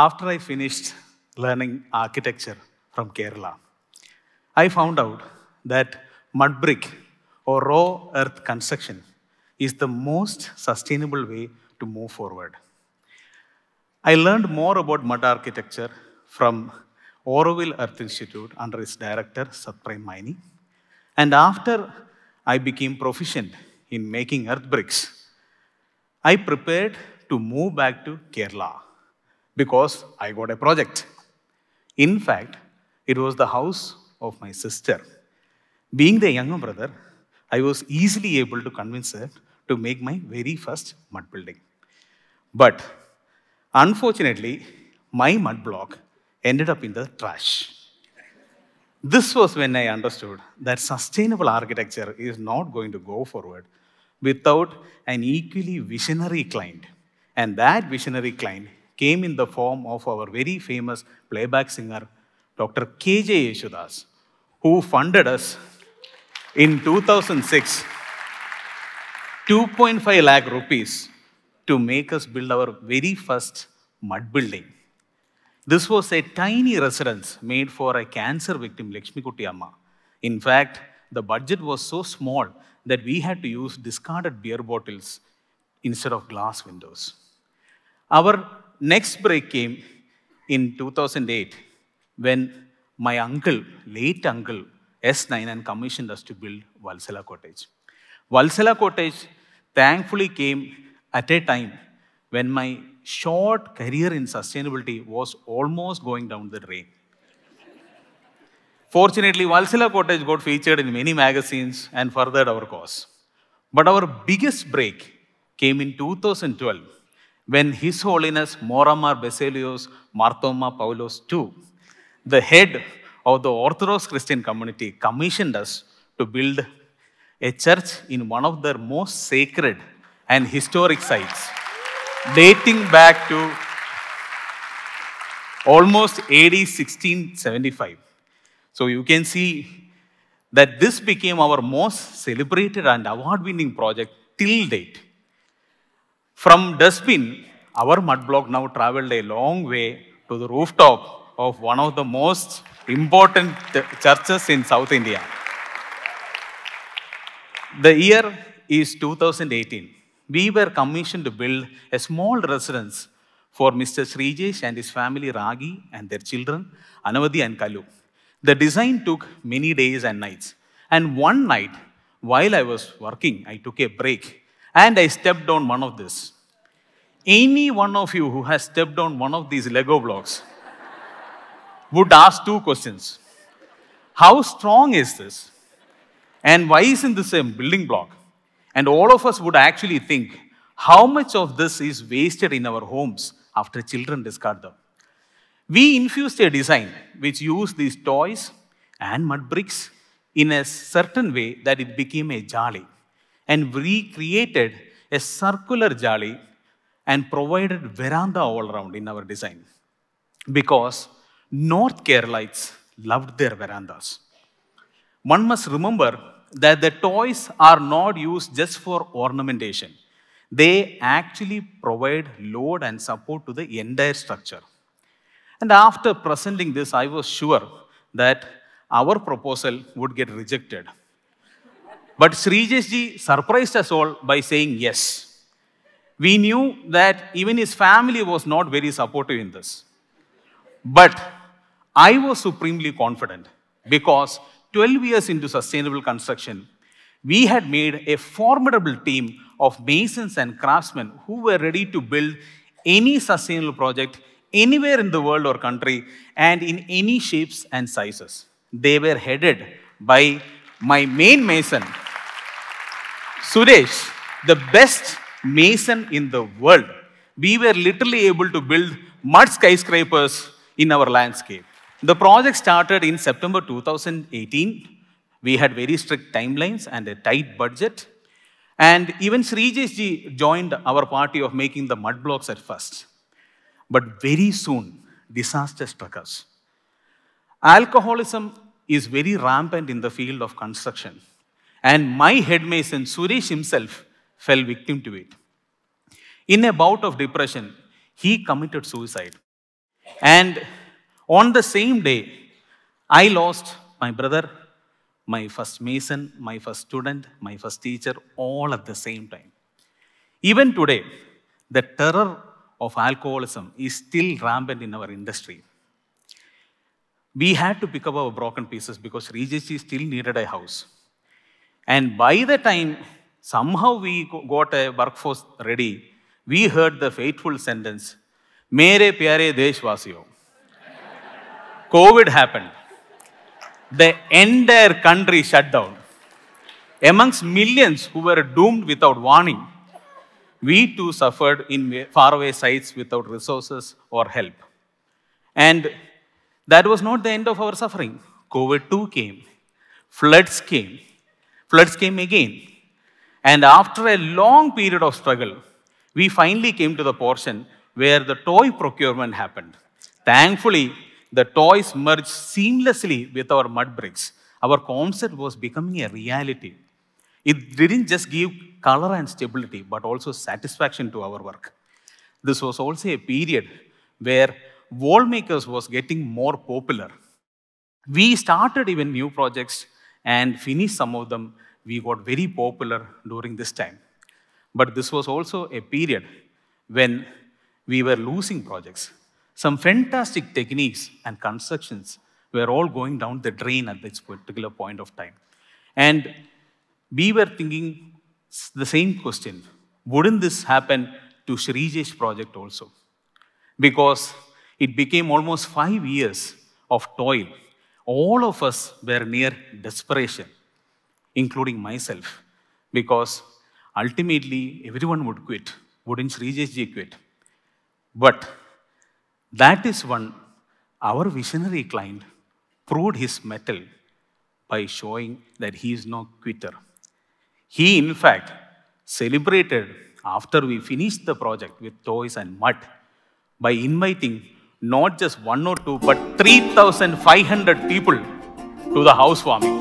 After I finished learning architecture from Kerala, I found out that mud brick or raw earth construction is the most sustainable way to move forward. I learned more about mud architecture from Auroville Earth Institute under its director, Satprem Maini. And after I became proficient in making earth bricks, I prepared to move back to Kerala because I got a project. In fact, it was the house of my sister. Being the younger brother, I was easily able to convince her to make my very first mud building. But unfortunately, my mud block ended up in the trash. This was when I understood that sustainable architecture is not going to go forward without an equally visionary client. And that visionary client came in the form of our very famous playback singer, Dr. K.J. Yeshudas, who funded us in 2006 2.5 lakh rupees to make us build our very first mud building. This was a tiny residence made for a cancer victim, Lakshmi Kutti Amma. In fact, the budget was so small that we had to use discarded beer bottles instead of glass windows. Our next break came in 2008 when my uncle, late uncle, S. Nayanan commissioned us to build Valsala Cottage. Valsala Cottage thankfully came at a time when my short career in sustainability was almost going down the drain. Fortunately, Valsala Cottage got featured in many magazines and furthered our cause. But our biggest break came in 2012 when His Holiness Moramar Baselios Marthoma Paulos II, the head of the Orthodox Christian community, commissioned us to build a church in one of their most sacred and historic sites, dating back to almost AD 1675. So you can see that this became our most celebrated and award-winning project till date. From dustbin, our mud block now traveled a long way to the rooftop of one of the most important churches in South India. The year is 2018. We were commissioned to build a small residence for Mr. Srijesh and his family Ragi and their children, Anavadi and Kalu. The design took many days and nights. And one night, while I was working, I took a break and I stepped on one of this. Any one of you who has stepped on one of these Lego blocks would ask two questions. How strong is this? And why isn't this a building block? And all of us would actually think, how much of this is wasted in our homes after children discard them? We infused a design which used these toys and mud bricks in a certain way that it became a jali. And we created a circular jali and provided veranda all around in our design. Because North Keralites loved their verandas. One must remember that the toys are not used just for ornamentation. They actually provide load and support to the entire structure. And after presenting this, I was sure that our proposal would get rejected. But Srijesh ji surprised us all by saying yes. We knew that even his family was not very supportive in this. But I was supremely confident because 12 years into sustainable construction, we had made a formidable team of masons and craftsmen who were ready to build any sustainable project anywhere in the world or country and in any shapes and sizes. They were headed by my main mason, Suresh, the best mason in the world. We were literally able to build mud skyscrapers in our landscape. The project started in September 2018. We had very strict timelines and a tight budget. And even Srijesh ji joined our party of making the mud blocks at first. But very soon, disaster struck us. Alcoholism is very rampant in the field of construction. And my head mason, Suresh himself, fell victim to it. In a bout of depression, he committed suicide. And on the same day, I lost my brother, my first mason, my first student, my first teacher, all at the same time. Even today, the terror of alcoholism is still rampant in our industry. We had to pick up our broken pieces because Regency still needed a house. And by the time somehow we got a workforce ready, we heard the fateful sentence, Mere pyare deshwasiyo. COVID happened. The entire country shut down. Amongst millions who were doomed without warning, we too suffered in faraway sites without resources or help. And that was not the end of our suffering. COVID too came. Floods came. Floods came again. And after a long period of struggle, we finally came to the portion where the toy procurement happened. Thankfully, the toys merged seamlessly with our mud bricks. Our concept was becoming a reality. It didn't just give color and stability, but also satisfaction to our work. This was also a period where wall makers was getting more popular. We started even new projects and finished some of them. We got very popular during this time. But this was also a period when we were losing projects. Some fantastic techniques and constructions were all going down the drain at this particular point of time. And we were thinking the same question. Wouldn't this happen to Shrijesh project also? Because it became almost 5 years of toil. All of us were near desperation, including myself, because ultimately everyone would quit. Wouldn't Shrijesh ji quit? But that is when our visionary client proved his mettle by showing that he is no quitter. He, in fact, celebrated after we finished the project with toys and mud by inviting not just 1 or 2, but 3,500 people to the housewarming.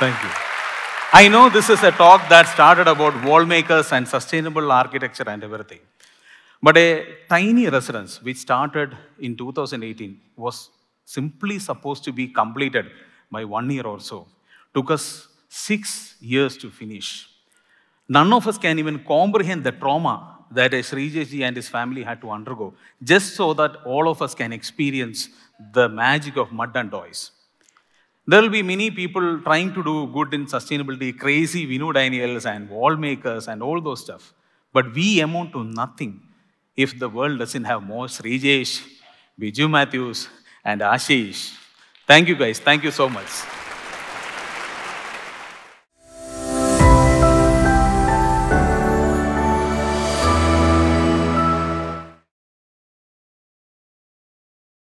Thank you. I know this is a talk that started about wall makers and sustainable architecture and everything. But a tiny residence which started in 2018 was simply supposed to be completed by 1 year or so. Took us 6 years to finish. None of us can even comprehend the trauma that Shrijesh ji and his family had to undergo just so that all of us can experience the magic of mud and toys. There will be many people trying to do good in sustainability, crazy Vinu Daniels and wall makers and all those stuff. But we amount to nothing if the world doesn't have more Shrijesh, Biju Matthews, and Ashish. Thank you guys. Thank you so much.